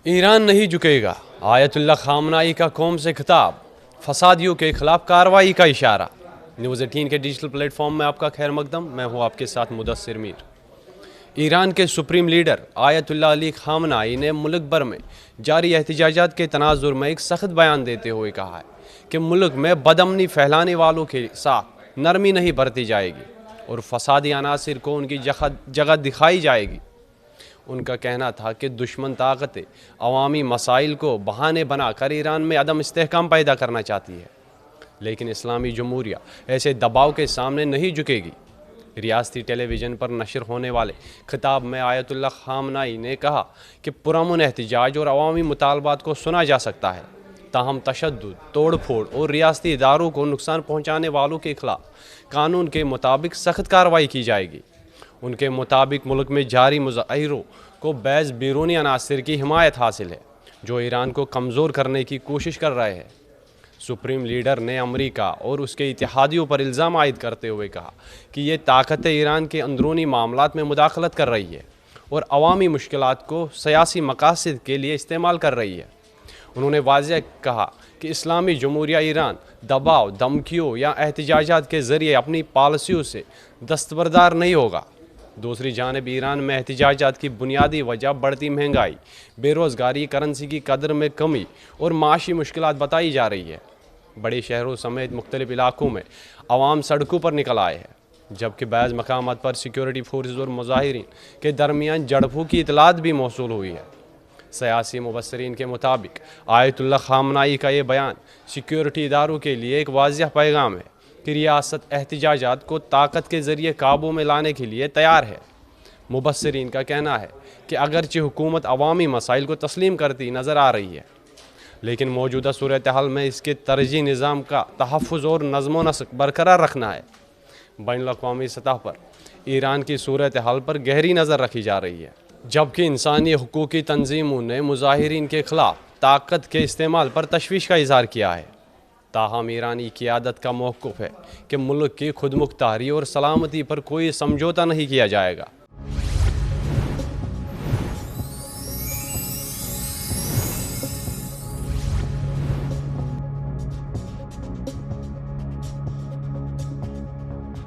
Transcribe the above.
ایران نہیں جھکے گا، آیت اللہ خامنائی کا قوم سے خطاب، فسادیوں کے خلاف کارروائی کا اشارہ۔ نیوز 18 کے ڈیجیٹل پلیٹ فارم میں آپ کا خیر مقدم، میں ہوں آپ کے ساتھ مدثر میر۔ ایران کے سپریم لیڈر آیت اللہ علی خامنائی نے ملک بھر میں جاری احتجاجات کے تناظر میں ایک سخت بیان دیتے ہوئے کہا ہے کہ ملک میں بدامنی پھیلانے والوں کے ساتھ نرمی نہیں برتی جائے گی اور فسادی عناصر کو ان کی جگہ دکھائی جائے گی۔ ان کا کہنا تھا کہ دشمن طاقتیں عوامی مسائل کو بہانے بنا کر ایران میں عدم استحکام پیدا کرنا چاہتی ہے، لیکن اسلامی جمہوریہ ایسے دباؤ کے سامنے نہیں جھکے گی۔ ریاستی ٹیلی ویژن پر نشر ہونے والے خطاب میں آیت اللہ خامنائی نے کہا کہ پرامن احتجاج اور عوامی مطالبات کو سنا جا سکتا ہے، تاہم تشدد، توڑ پھوڑ اور ریاستی اداروں کو نقصان پہنچانے والوں کے خلاف قانون کے مطابق سخت کارروائی کی جائے گی۔ ان کے مطابق ملک میں جاری مظاہروں کو بعض بیرونی عناصر کی حمایت حاصل ہے جو ایران کو کمزور کرنے کی کوشش کر رہے ہیں۔ سپریم لیڈر نے امریکہ اور اس کے اتحادیوں پر الزام عائد کرتے ہوئے کہا کہ یہ طاقتیں ایران کے اندرونی معاملات میں مداخلت کر رہی ہے اور عوامی مشکلات کو سیاسی مقاصد کے لیے استعمال کر رہی ہے۔ انہوں نے واضح کہا کہ اسلامی جمہوریہ ایران دباؤ، دھمکیوں یا احتجاجات کے ذریعے اپنی پالیسیوں سے دستبردار نہیں ہوگا۔ دوسری جانب ایران میں احتجاجات کی بنیادی وجہ بڑھتی مہنگائی، بے روزگاری، کرنسی کی قدر میں کمی اور معاشی مشکلات بتائی جا رہی ہے۔ بڑے شہروں سمیت مختلف علاقوں میں عوام سڑکوں پر نکل آئے ہیں، جبکہ بعض مقامات پر سیکیورٹی فورسز اور مظاہرین کے درمیان جھڑپوں کی اطلاعات بھی موصول ہوئی ہے۔ سیاسی مبصرین کے مطابق آیت اللہ خامنائی کا یہ بیان سیکیورٹی اداروں کے لیے ایک واضح پیغام ہے کہ ریاست احتجاجات کو طاقت کے ذریعے قابو میں لانے کے لیے تیار ہے۔ مبصرین کا کہنا ہے کہ اگرچہ حکومت عوامی مسائل کو تسلیم کرتی نظر آ رہی ہے، لیکن موجودہ صورتحال میں اس کے ترجیحی نظام کا تحفظ اور نظم و نسق برقرار رکھنا ہے۔ بین الاقوامی سطح پر ایران کی صورتحال پر گہری نظر رکھی جا رہی ہے، جبکہ انسانی حقوقی تنظیموں نے مظاہرین کے خلاف طاقت کے استعمال پر تشویش کا اظہار کیا ہے۔ تاہم ایرانی قیادت کا موقف ہے کہ ملک کی خود مختاری اور سلامتی پر کوئی سمجھوتہ نہیں کیا جائے گا۔